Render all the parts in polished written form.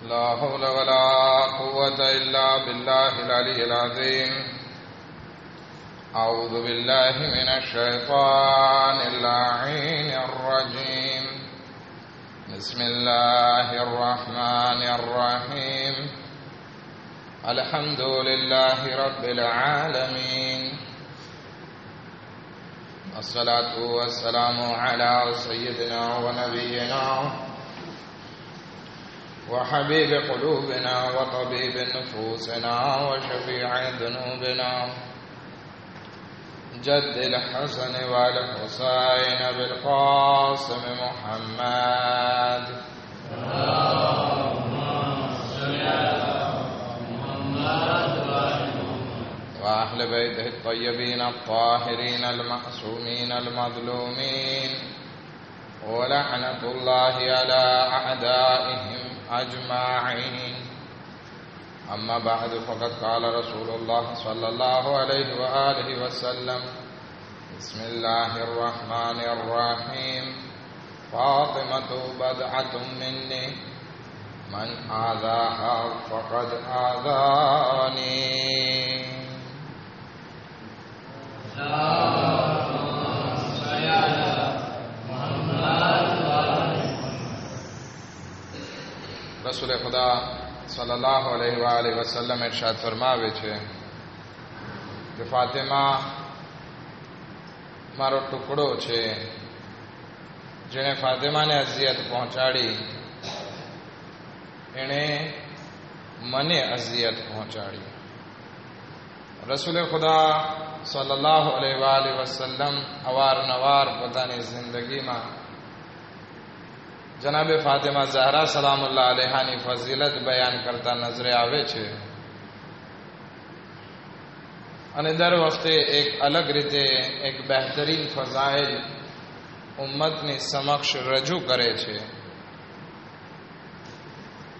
لا حول ولا قوة إلا بالله العلي العظيم. أعوذ بالله من الشيطان اللعين الرجيم. بسم الله الرحمن الرحيم. الحمد لله رب العالمين. الصلاة والسلام على سيدنا ونبينا وحبيب قلوبنا وطبيب نفوسنا وشفيع ذنوبنا جد الحسن والحسين بالقاسم محمد. وأهل بيته الطيبين الطاهرين المعصومين المظلومين ولعنة الله على أعدائهم أجمعين. أما بعد فقد قال رسول الله صلى الله عليه وآله وسلم: بسم الله الرحمن الرحيم. فاطمة بضعة مني من آذاها فقد آذاني. રસૂલ ખુદા સલ્લલ્લાહુ અલૈહિ વસલ્લમ ઇરશાદ ફરમાવે છે કે ફાતિમા મારો ટુકડો છે. જેણે ફાતિમાને અઝિયત પહોંચાડી એણે મને અઝિયત પહોંચાડી. રસૂલ ખુદા સલ્લલ્લાહુ અલૈહિ વસલ્લમ અવારનવાર પોતાની જિંદગીમાં જનાબે ફાતિમા ઝહરા સલામુલ્લાહ અલૈહાની ફઝીલત બયાન કરતા નજરે આવે છે અને દર વખતે એક અલગ રીતે એક બહેતરીન ફઝાઇલ ઉમ્મતની સમક્ષ રજૂ કરે છે.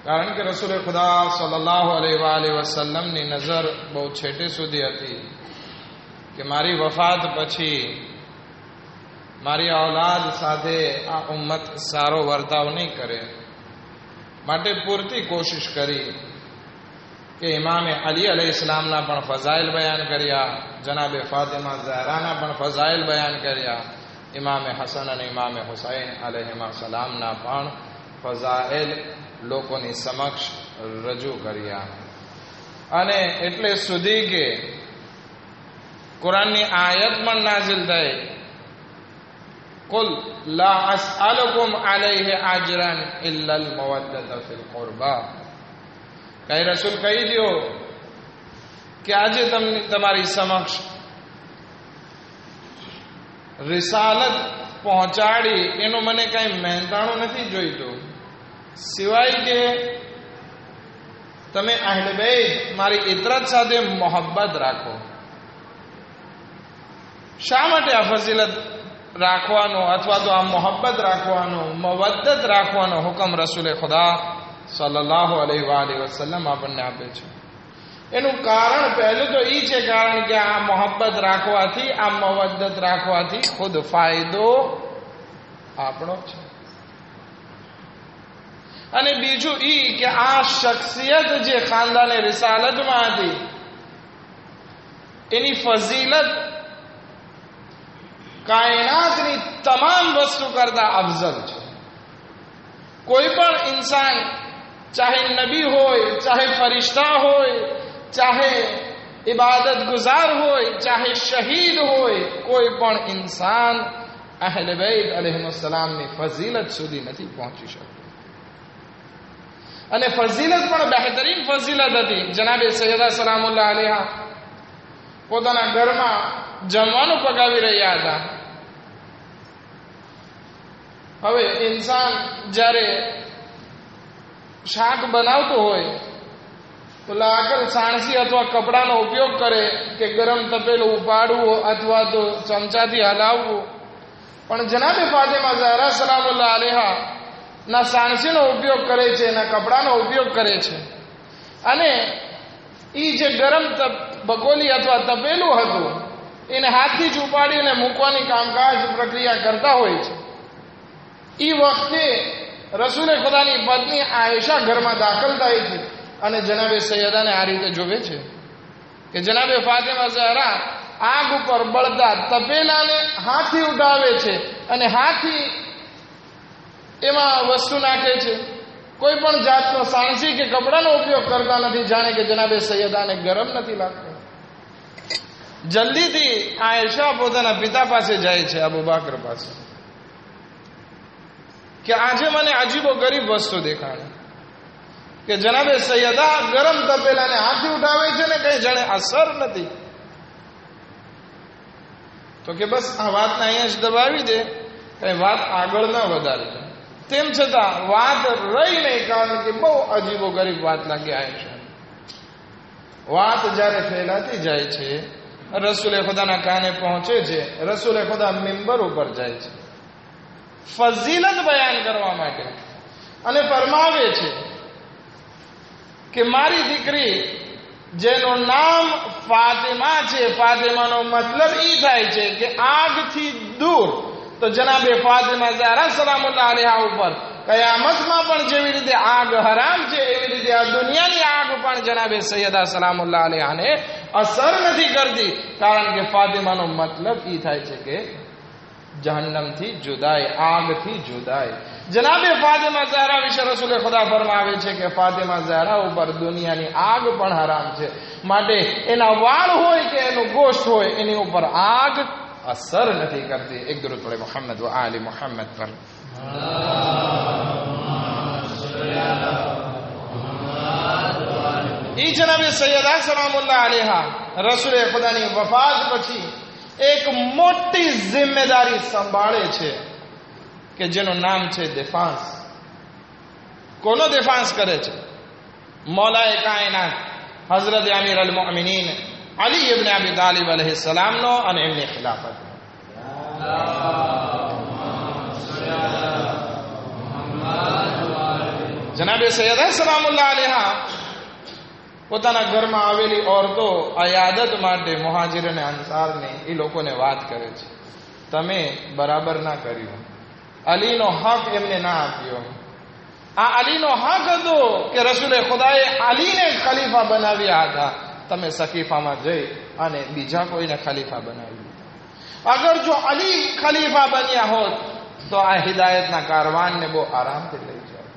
કારણ કે રસૂલ ખુદા સલ્લલ્લાહુ અલૈહિ વસલ્લમની નજર બહુ છેટે સુધી હતી કે મારી વફાત પછી મારી ઔલાદ સાથે આ ઉમ્મત સારો વર્તાવ નહીં કરે. માટે પૂરતી કોશિશ કરી કે ઇમામે અલી અલૈહિસ્સલામના પણ ફઝાઇલ બયાન કર્યા, જનાબે ફાતિમા ઝહરાના પણ ફઝાઇલ બયાન કર્યા, ઇમામે હસન અને ઇમામે હુસૈન અલૈહિમા સલામના પણ ફઝાઇલ લોકોની સમક્ષ રજૂ કર્યા. અને એટલે સુધી કે કુરાનની આયત પણ નાઝિલ થઈ: કુલ લા અસઅલુકુમ અલૈહિ અજરન ઇલ્લા અલ મવદ્દત ફિલ કુરબા. કઈ રસૂલ કહી દો કે આજે તમારી સમક્ષ રિસાલત પહોંચાડી એનું મને કઈ મહેનતાણું નથી જોઈતું, સિવાય કે તમે અહલે બેત મારી ઇતરત સાથે મોહબ્બત રાખો. શા માટે આ ફઝીલત રાખવાનો અથવા તો આ મોહબ્બત રાખવાનો, મવદ્દત રાખવાનો હુકમ રસૂલે ખુદા સલ્લલ્લાહુ અલૈહિ વસલ્લમ આપણને આપે છે? એનું કારણ પહેલું તો એ છે કારણ કે આ મોહબ્બત રાખવાથી, આ મવદ્દત રાખવાથી ખુદ ફાયદો આપણો છે. અને બીજું એ કે આ શખ્સિયત જે ખાનદાને રિસાલતમાં હતી એની ફઝીલત કાયનાતની તમામ વસ્તુ કરતા અફઝલ છે. કોઈ પણ ઇન્સાન, ચાહે નબી હોય, ચાહે ફરિશ્તા હોય, ચાહે ઇબાદત ગુજાર હોય, ચાહે શહીદ હોય, કોઈ પણ ઇન્સાન અહલે બેત અલૈહિસ્સલામની ફઝીલત સુધી નથી પહોંચી શકતો. અને ફઝીલત પણ બહેતરીન ફઝીલત હતી. જનાબે સૈયદા સલામુલ્લાહ અલૈહા પોતાના ઘરમાં જમવાનું પકાવી રહ્યા હતા. હવે ઇન્સાન જ્યારે શાક બનાવતો હોય તો લાકડ, સાણસી અથવા કપડાનો ઉપયોગ કરે કે ગરમ તપેલું ઉપાડવું અથવા તો ચમચાથી હલાવવું. પણ જનાબે ફાતિમા ઝહરા સલામુલ્લાહ અલૈહા ના સાણસીનો ઉપયોગ કરે છે, ના કપડાનો ઉપયોગ કરે છે. અને એ જે ગરમ બકોલી અથવા તપેલું હતું એને હાથથી જ ઉપાડીને મૂકવાની કામકાજ પ્રક્રિયા કરતા હોય છે. એ વખતે રસૂલે ખુદાની પત્ની આયશા ઘરમાં દાખલ થાય છે અને જનાબે સૈયદાને આ રીતે જોવે છે કે જનાબે ફાતિમા ઝહરા આગ ઉપર બળતા તપેલાને હાથથી ઉઠાવે છે અને હાથથી એમાં વસ્તુ નાખે છે. કોઈ પણ જાતનો સાણસી કે કપડાનો ઉપયોગ કરતા નથી, જાણે કે જનાબે સૈયદાને ગરમ નથી લાગતો. જલ્દીથી આયશા પોતાના પિતા પાસે જાય છે, અબુ બકર પાસે, કે આજે મને અજીબો ગરીબ વસ્તુ દેખાણી કે જનાબે સૈયદા ગરમ તપેલાને હાથથી ઉઠાવે છે ને કઈ જાણે અસર નથી. તો કે બસ આ વાતને અહીંયા જ દબાવી દે, કઈ વાત આગળ ન વધારે. તેમ છતાં વાત રહી નહીં, કારણ કે બહુ અજીબો ગરીબ વાત લાગી આયશા. વાત જ્યારે ફેલાતી જાય છે, રસૂલે ખુદાના કાને પહોંચે છે. રસૂલે ખુદા મિંબર ઉપર જાય છે ફઝીલત બયાન કરવા માટે અને ફરમાવે છે કે મારી દીકરી જેનું નામ ફાતિમા છે, ફાતિમાનો મતલબ એ થાય છે કે આગથી દૂર. તો જનાબે ફાતિમા ઝહરા સલામુલ્લાહ અલૈહા ઉપર કયામતમાં પણ જેવી રીતે આગ હરામ છે, એવી રીતે આ દુનિયાની આગ પણ જનાબે સૈયદા સલામુલ્લાહ અલૈહાને અસર નથી કરતી, કારણ કે ફાતિમાનો મતલબ એ થાય છે કે જહન્નમથી જુદાઈ, આગથી જુદાઈ. જનાબે ફાતિમા ઝહરા વિશે રસૂલે ખુદા ફરમાવે છે કે ફાતિમા ઝહરા ઉપર દુનિયાની આગ પણ હરામ છે, માટે એના વાળ હોય કે એનું ગોશ્ત હોય એની ઉપર આગ અસર નથી કરતી. એક દરૂદ પડે મોહમ્મદ વ આલી મોહમ્મદ પર. ઈ જનાબે સૈયદા સલામુલ્લાહ અલૈહા રસૂલે ખુદાની વફાત પછી એક મોટી જિમ્મેદારી સંભાળે છે કે જેનું નામ છે દેફાંસ. કોનો દેફાંસ કરે છે? મૌલાએ કાયનાત હઝરત અમીર અલ મોમિનીન અલી ઇબ્ન અબી તાલિબ અલૈહિ સલામનો અને એમની ખિલાફત. જનાબે સૈયદા સલામુલ્લાહ અલૈહા પોતાના ઘરમાં આવેલી ઓરતો અયાદત માટે મુહાજિર અને અંસારને એ લોકોને વાત કરે છે, તમે બરાબર ના કર્યું, અલીનો હક એમને ના આપ્યો. આ અલીનો હક હતો કે રસૂલે ખુદાએ અલીને ખલીફા બનાવ્યા હતા, તમે સકીફામાં જઈ અને બીજા કોઈને ખલીફા બનાવ્યું. અગર જો અલી ખલીફા બન્યા હોત તો આ હિદાયતના કારવાનને બહુ આરામથી લઈ જાય,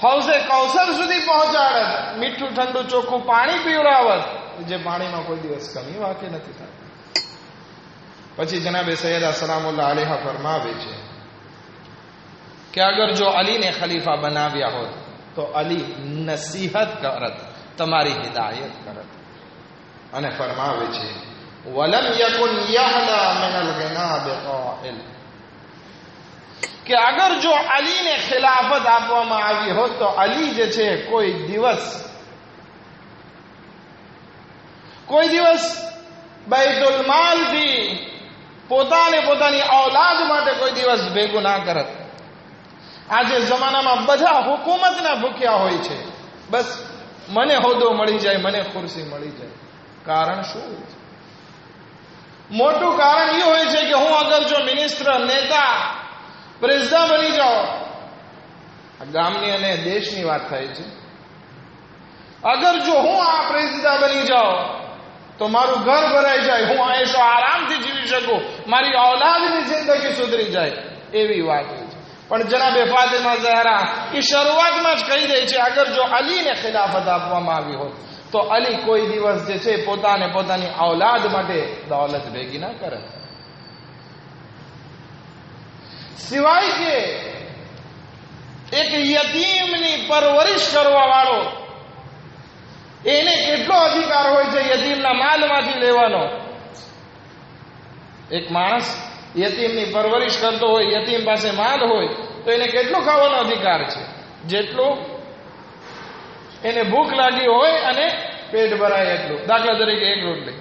હૌસે કૌસર સુધી પહોંચાડત, મીઠું ઠંડુ ચોખ્ખું પાણી પીવડાવત, જે પાણીમાં કોઈ દિવસ કમી વાકે નથી થતી. પછી જનાબે સૈયદા સલામુલ્લાહ અલૈહા ફરમાવે છે કે અગર જો અલીને ખલીફા બનાવ્યા હોત તો અલી નસીહત કરત, તમારી હિદાયત કરત. અને ફરમાવે છે વલમ યકુન યહલા મિન અલ-ગિના બિqa'il, કે અગર જો અલીને ખિલાફત આપવામાં આવી હોત તો અલી જે છે કોઈ દિવસ બૈતુલ માલથી પોતાની ઔલાદ માટે કોઈ દિવસ ભેગું ના કરત. આજે જમાનામાં બધા હુકુમતના ભૂખ્યા હોય છે, બસ મને હોદ્દો મળી જાય, મને ખુરશી મળી જાય. કારણ શું હોય છે? મોટું કારણ એ હોય છે કે હું અગર જો મિનિસ્ટર, નેતા, પ્રેસિડન્ટ બની જાઓ, ગામની અને દેશની વાત થાય છે, અગર જો હું આ પ્રેસિડન્ટ બની જાઉં તો મારું ઘર ભરાઈ જાય, હું આયશો આરામથી જીવી શકું, મારી ઔલાદની જિંદગી સુધરી જાય, એવી વાત હોય છે. પણ જનાબે ફાતિમા ઝહરા એ શરૂઆતમાં જ કહી દે છે અગર જો અલીને ખિલાફત આપવામાં આવી હોત તો અલી કોઈ દિવસ જે છે પોતાની ઔલાદ માટે દોલત ભેગી ના કરે, સિવાય કે એક યતીમની પરવરિશ કરવા વાળો, એને કેટલો અધિકાર હોય છે યતીમના માલમાંથી લેવાનો. એક માણસ યતીમની પરવરિશ કરતો હોય, યતીમ પાસે માલ હોય તો એને કેટલો ખાવાનો અધિકાર છે? જેટલો એને ભૂખ લાગી હોય અને પેટ ભરાય એટલું. દાખલા તરીકે એક રોટલી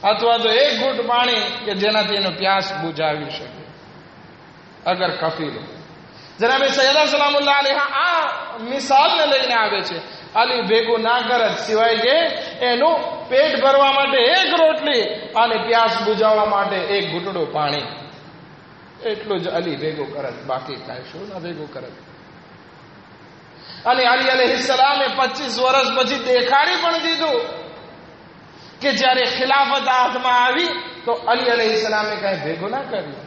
અથવા તો એક ઘૂંટ પાણી કે જેનાથી એનો પ્યાસ બુઝાવી શકે. અગર કફીલો જનાબે સૈયદા સલામુલ્લાહ અલૈહા આ મિસાલને લઈને આવે છે. અલી ભેગું ના કરત સિવાય કે એનું પેટ ભરવા માટે એક રોટલી અને પ્યાસ બુઝાવવા માટે એક ઘૂંટડું પાણી, એટલું જ અલી ભેગું કરત, બાકી કાંઈ શું ના ભેગું કરત. અને અલી અલૈહિસ્સલામે 25 વર્ષ પછી દેખાડી પણ દીધું કે જ્યારે ખિલાફત હાથમાં આવી તો અલી અલૈહિસ્સલામે કઈ ભેગું ના કર્યું.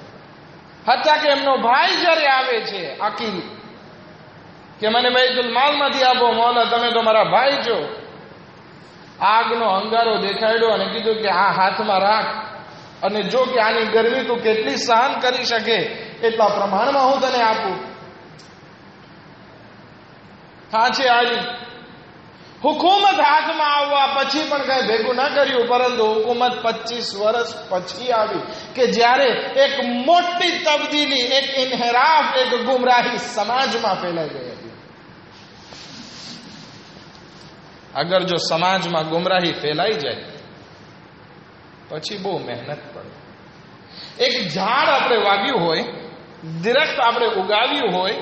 હતા કે એમનો ભાઈ જ્યારે આવે છે અકીલ કે મને બૈતુલ માલમાંથી આપો, મૌલા તમે તો મારા ભાઈ છો, આગનો અંગારો દેખાડ્યો અને કીધું કે આ હાથમાં રાખ અને જો કે આની ગરમી તું કેટલી સહન કરી શકે એટલા પ્રમાણમાં હું તને આપું. હા છે આલી હુકુમત હાથમાં આવવા પછી પણ કઈ ભેગું ના કર્યું, પરંતુ હુકુમત 25 વર્ષ પછી આવી કે જ્યારે એક મોટી તબદીલી, એક ઇન્હિરાફ, એક ગુમરાહી સમાજમાં ફેલાઈ ગઈ હતી. અગર જો સમાજમાં ગુમરાહી ફેલાઈ જાય પછી બહુ મહેનત પડે. એક ઝાડ આપણે વાવ્યું હોય, દરખ્ત આપણે ઉગાવ્યું હોય,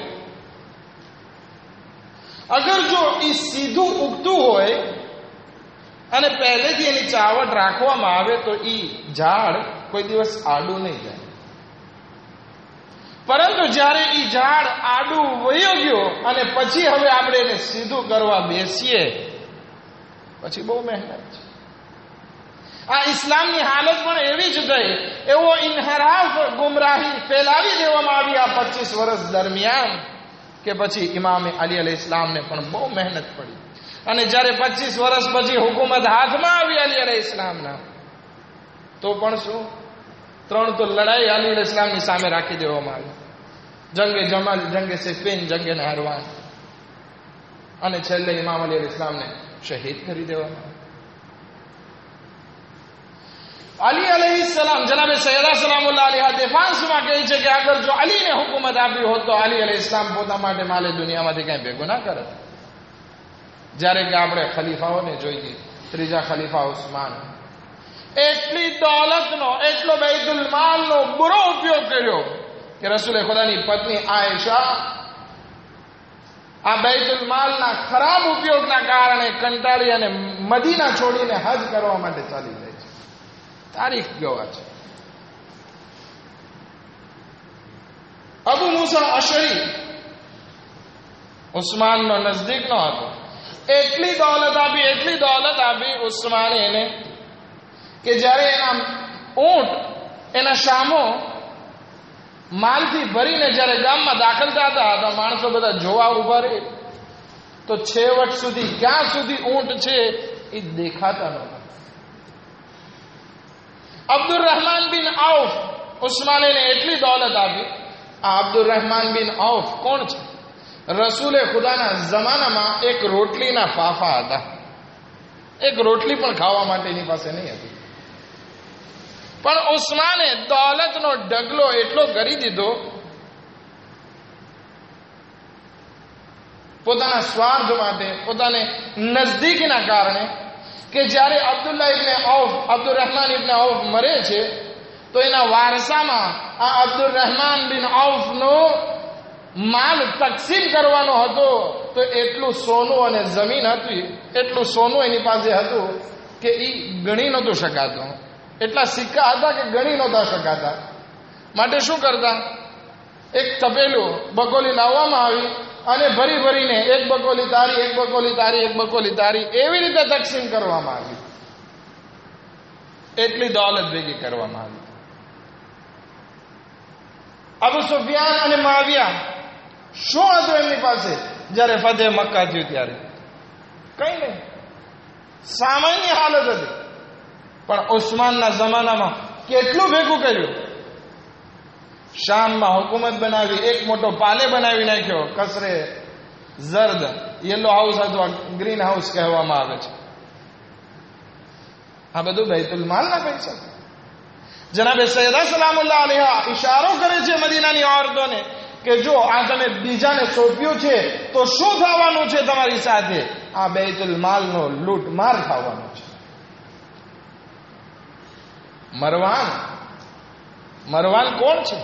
અગર જો એ સીધું ઉગતું હોય અને પહેલેથી એની ચાવટ રાખવામાં આવે તો એ ઝાડ કોઈ દિવસ આડું નહીં જાય. પરંતુ જ્યારે એ ઝાડ આડું વયો ગયો અને પછી હવે આપણે એને સીધું કરવા બેસીએ પછી બહુ મહેનત છે. આ ઇસ્લામની હાલત પણ એવી જ થઈ. એવો ઇન્હિરાફ, ગુમરાહી ફેલાવી દેવામાં આવી આ 25 વર્ષ દરમિયાન કે પછી ઇમામ અલી અલૈહિસ્સલામને પણ બહુ મહેનત પડી. અને જ્યારે 25 વર્ષ પછી હુકુમત હાથમાં આવી અલી અલૈહિસ્સલામના, તો પણ શું, 3 તો લડાઈ અલી અલૈહિસ્સલામની સામે રાખી દેવામાં આવી. જંગે જમલ, જંગે સિફીન, જંગે નહરવાન, અને છેલ્લે ઇમામ અલી અલૈહિસ્સલામને શહીદ કરી દેવામાં આવ્યા. અલી અલૈહિસ્સલામ, જનાબે સૈયદા સલામુલ્લાહ અલૈહા દેફાંસમાં કહે છે કે અગર જો અલીને હુકુમત આપી હોત તો અલી અલૈહિસ્સલામ પોતા માટે માલે દુનિયામાંથી કઈ ભેગું ના કરત. જ્યારે કે આપણે ખલીફાઓને જોઈએ, ત્રીજા ખલીફા ઉસ્માન એટલી દોલતનો, એટલો બૈતુલ માલનો બુરો ઉપયોગ કર્યો કે રસૂલે ખુદાની પત્ની આયશા આ બૈતુલ માલના ખરાબ ઉપયોગના કારણે કંટાળી અને મદીના છોડીને હજ કરવા માટે ચાલી જાય છે. તારીખ ગવા છે. અબુ મૂસા અશરી ઉસ્માનનો નજદીકનો હતો. એટલી દોલત આપી ઉસ્માને એને કે જ્યારે એના ઊંટ, એના શામો માલથી ભરીને જ્યારે ગામમાં દાખલ થતા તો માણસો બધા જોવા ઉભા રહે તો છેવટ સુધી ક્યાં સુધી ઊંટ છે એ દેખાતા નહોતા. અબ્દુર્રહમાન બિન ઔફ ઉસ્માને એટલી દોલત આપી. આ અબ્દુર્રહમાન બિન ઔફ કોણ છે? રસૂલે ખુદાના જમાનામાં એક રોટલીના ફાફા હતા. એક રોટલી પણ ખાવા માટે એની પાસે નહીં હતી. પણ ઉસ્માને દોલતનો ઢગલો એટલો કરી દીધો, પોતાના સ્વાર્થ માટે, પોતાને નજદીકના કારણે, કે જ્યારે અબ્દુર્રહમાન ઇબ્ન ઔફ મરે છે તો એના વારસામાં આ અબ્દુર્રહમાન બિન ઔફનો માલ તકસીમ કરવાનો હતો. તો એટલું સોનું અને જમીન હતી, એટલું સોનું એની પાસે હતું કે એ ગણી નહોતું શકાતું. એટલા સિક્કા હતા કે ગણી નહોતા શકાતા. માટે શું કરતા, એક તપેલું બકોલી લાવવામાં આવી અને ભરી ભરીને એક બકોલી તારી, એક બકોલી તારી, એક બકોલી તારી, એવી રીતે તકસીમ કરવામાં આવી. એટલી દોલત ભેગી કરવામાં આવી. અબુ સુફિયાન અને મુઆવિયા શું હતું એમની પાસે જ્યારે ફતેહ મક્કા થયું ત્યારે? કઈ નહીં, સામાન્ય હાલત હતી. પણ ઉસ્માનના જમાનામાં કેટલું ભેગું કર્યું. શામમાં હુકુમત બનાવી, એક મોટો પાલે બનાવી નાખ્યો. કસરે ઝર્દ, યલો હાઉસ અથવા ગ્રીન હાઉસ કહેવામાં આવે છે. આ બધું બૈતુલ માલના પૈસા. જનાબે સૈયદા સલામુલ્લાહ અલૈહા ઇશારો કરે છે મદીનાની ઓરતોને કે જો આ તમે બીજાને સોંપ્યું છે તો શું થવાનું છે તમારી સાથે? આ બૈતુલ માલનો લૂંટમાર થવાનો છે. મરવાન કોણ છે?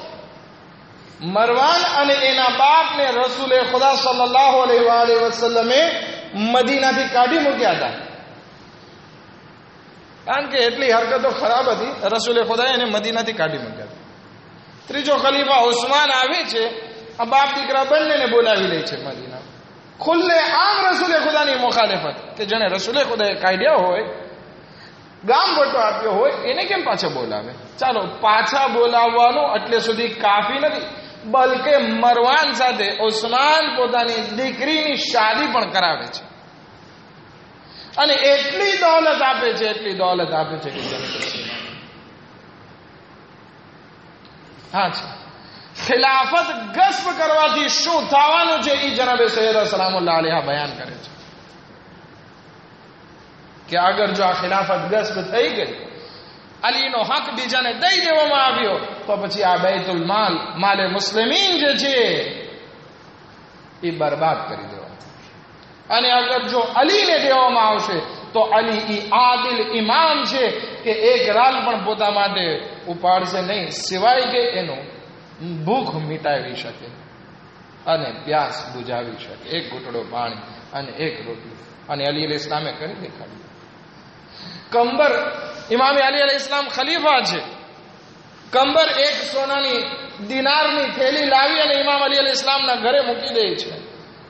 મરવાન અને એના બાપને રસૂલે ખુદા સલ્લલ્લાહુ અલૈહિ વસલ્લમે મદીનાથી કાઢી મૂક્યા હતા. કારણ કે એટલી હરકતો ખરાબ હતી, રસૂલે ખુદાએ એને મદીનાથી કાઢી મૂક્યા હતા. ત્રીજો ખલીફા ઉસ્માન આવે છે, આ બાપ દીકરા બંનેને બોલાવી લે છે મદીના. ખુલ્લે આમ રસૂલે ખુદાની મુખાલિફત, કે જેને રસૂલે ખુદાએ કાઢ્યા હોય, ગામ વટો આપ્યો હોય, એને કેમ પાછા બોલાવે? ચાલો, પાછા બોલાવવાનું એટલે સુધી કાફી નથી, બલકે મરવાન સાથે ઉસ્માન પોતાની દીકરીની શાદી પણ કરાવે છે અને એટલી દોલત આપે છે, એટલી દોલત આપે છે કે હા છે. ખિલાફત ગસ્પ કરવાથી શું થવાનું છે એ જનાબે સૈયદા સલામુલ્લાહ અલૈહા બયાન કરે છે કે અગર જો આ ખિલાફત ગસ્પ થઈ ગઈ, અલીનો હક બીજાને દઈ દેવામાં આવ્યો, તો પછી આ બૈતુલ માલ, માલે મુસ્લિમીન જે છે એ બરબાદ કરી દેવામાં. અને અગર જો અલીને દેવામાં આવશે તો અલી ઈ આદિલ ઇમામ છે કે એક રાલ પણ પોતા માટે ઉપાડશે નહીં, સિવાય કે એનું ભૂખ મિટાવી શકે અને પ્યાસ બુજાવી શકે, એક ઘૂંટડો પાણી અને એક રોટલી. અને અલી અલ ઇસ્લામે કરી દેખાડ્યું. કંબર, ઇમામે અલી અલ ઇસ્લામ ખલીફા છે. કંબર એક સોનાની દિનારની થેલી લાવી અને ઇમામ અલી અલ ઇસ્લામના ઘરે મૂકી દે છે.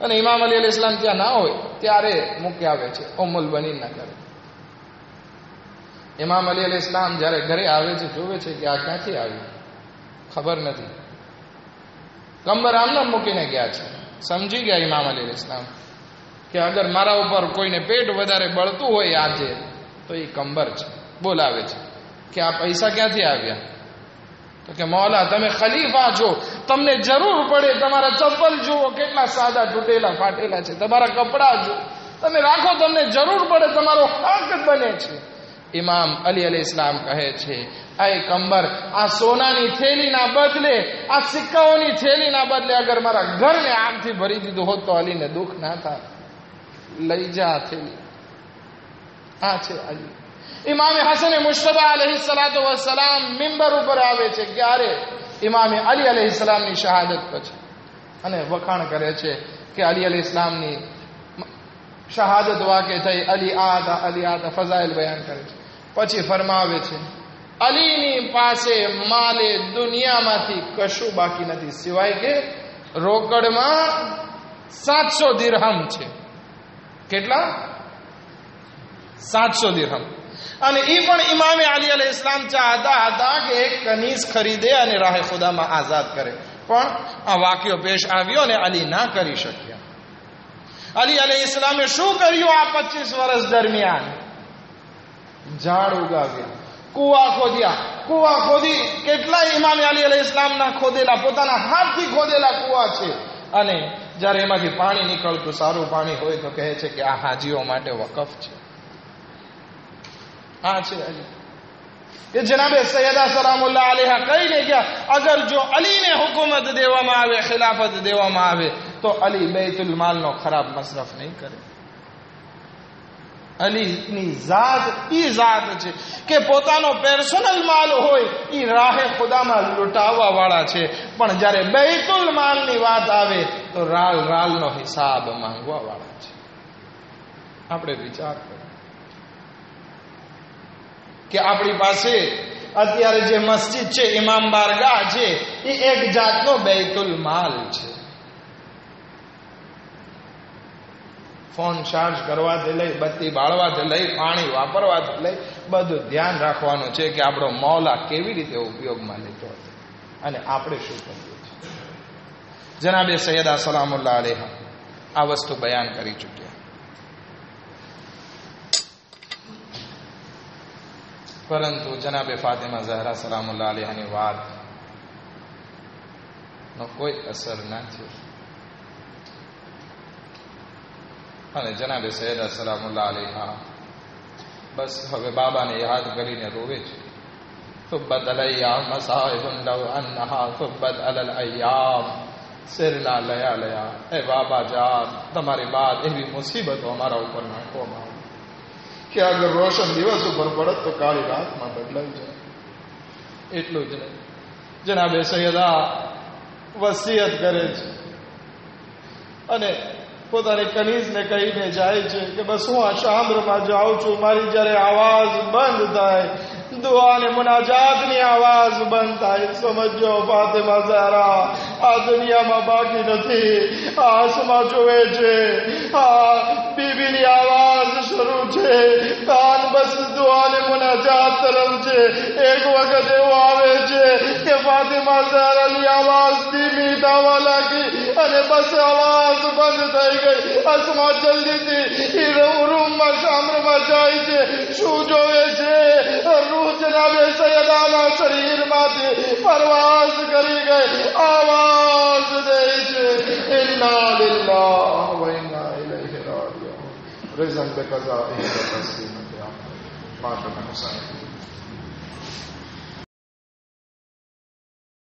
અને ઇમામ અલી અલ ઇસ્લામ ત્યાં ના હોય ત્યારે મૂકી આવે છે ઉમ્મુલ બનીનના ઘરે. ઇમામ અલી અલ ઇસ્લામ જ્યારે ઘરે આવે છે, જોવે છે કે આ ક્યાંથી આવ્યું, ખબર નથી. કંબર આમને મૂકીને ગયા છે. સમજી ગયા ઇમામ અલી અલ ઇસ્લામ કે અગર મારા ઉપર કોઈને પેટ વધારે બળતું હોય આજે તો એ કંબર છે. બોલાવે છે કે આ પૈસા ક્યાંથી આવ્યા? તો કે મૌલા, તમે ખલીફા છો, તમને જરૂર પડે, તમારા ચપ્પલ જુઓ કેટલા સાદા તૂટેલા ફાટેલા છે, તમારા કપડાં જુઓ, તમે રાખો, તમને જરૂર પડે, તમારો હક બને છે. ઇમામ અલી અલ ઇસ્લામ કહે છે, આ કંબર, આ સોનાની થેલીના બદલે, આ સિક્કાઓની થેલીના બદલે અગર મારા ઘરને આગથી ભરી દીધું હોત તો અલીને દુઃખ ના થાય. લઈ જા થેલી. આ છે અલી. ઇમામે હસન મુશ્તબા અલૈહિ સલાતુ વસ્સલામ મિંબર ઉપર આવે છે ક્યારે? ઇમામે અલી અલૈહિ સલામની શહાદત પછી, અને વખાણ કરે છે કે અલી અલૈહિ સલામની શહાદત વાકે થઈ, અલી આતા ફઝાઇલ બયાન કરે છે. પછી ફરમાવે છે, અલીની પાસે માલે દુનિયામાંથી કશું બાકી નથી સિવાય કે રોકડમાં 700 દિરહમ છે. કેટલા? 700 દિરહમ. અને એ પણ ઇમામે અલી અલૈહિ ઇસ્લામ ચાહતા હતા કે એક કનીઝ ખરીદે અને રાહે ખુદામાં આઝાદ કરે, પણ આ વાક્યો પેશ આવ્યો અને અલી ના કરી શક્યા. અલી અલૈહિ ઇસ્લામે શું કર્યું આ 25 વર્ષ દરમિયાન? ઝાડ ઉગાવ્યા, કુવા ખોદ્યા. કુવા ખોદી કેટલાય ઇમામે અલી અલૈહિ ઇસ્લામના ખોદેલા, પોતાના હાથથી ખોદેલા કુવા છે. અને જ્યારે એમાંથી પાણી નીકળતું સારું પાણી હોય તો કહે છે કે આ હાજીઓ માટે વકફ છે. આ છે અલી. કે જનાબે સૈયદા સલામુલ્લાહ અલૈહા કહીને ગયા, અગર જો અલીને હુકુમત દેવામાં આવે, ખિલાફત દેવામાં આવે તો અલી બૈતુલ માલનો ખરાબ મસરફ નહીં કરે. અલીની ઝાત ઈ ઝાત છે કે પોતાનો પર્સનલ માલ હોય એ રાહે ખુદામાં લૂંટાવવા વાળા છે, પણ જ્યારે બૈતુલ માલની વાત આવે તો રાલનો હિસાબ માંગવા વાળા છે. આપણે વિચાર કરીએ કે આપણી પાસે અત્યારે જે મસ્જિદ છે, ઇમામ બારગાહ છે, એ એક જાતનો બૈતુલ માલ છે. ફોન ચાર્જ કરવાથી લઈ, બત્તી બાળવાથી લઈ, પાણી વાપરવાથી લઈ, બધું ધ્યાન રાખવાનું છે કે આપણો મૌલા કેવી રીતે ઉપયોગમાં લેતો હતો અને આપણે શું કરીએ છીએ. જનાબે સૈયદા સલામુલ્લાહ અલૈહા આ વસ્તુ બયાન કરી ચૂક્યા. પરંતુ જનાબે ફાતિમા ઝહરા સલામુલ્લાહ અલૈહાની વાત નો કોઈ અસર ના થયો. અને જનાબે સૈયદા સલામુલ્લાહ અલૈહા બસ હવે બાબાને યાદ કરીને રોવે છે. ثبت الأيام مصائب لو أنها ثبت على الأيام سرنا لیا لیا. اے બાબા જાન, તમારી બાદ એવી મુસીબતો અમારા ઉપર નાખવામાં આવી કે અગર રોશન દિવસ ઉપર પડત તો કાળી રાતમાં બદલાઈ જાય. એટલું જ નહીં, જનાબે સૈયદા વસિયત કરે છે અને પોતાની કનીઝને કહીને જાય છે કે બસ હું આ શામરમાં જાઉં છું, મારી જ્યારે આવાજ બંધ થાય, दुआ ने मुनाजात ની આવાજ બંધ થાય. સમજો ફાતિમા ઝહરા આ દુનિયામાં બાકી નથી. આસમાન જોવે છે, આ બીબીની આવાજ શરૂ છે. કાન બસ દુઆ ને મુનાજાત તરફ છે. એક વખત એવું આવે છે કે ફાતિમા ઝહરાની આવાજ ધીમી થવા લાગી અને બસ આવાજ બંધ થઈ ગઈ. આસમાન જલ્દીથી રૂમમાં શામરમાં જાય છે. શું જોવે છે? રૂહ જનાબે સૈયદાના શરીરમાંથી પરવાઝ કરી ગઈ. આવાજ દે છે, ઇન્ના લિલ્લાહ વ ઇન્ના ઇલૈહિ રાજીઉન. Reason because in the Taslim.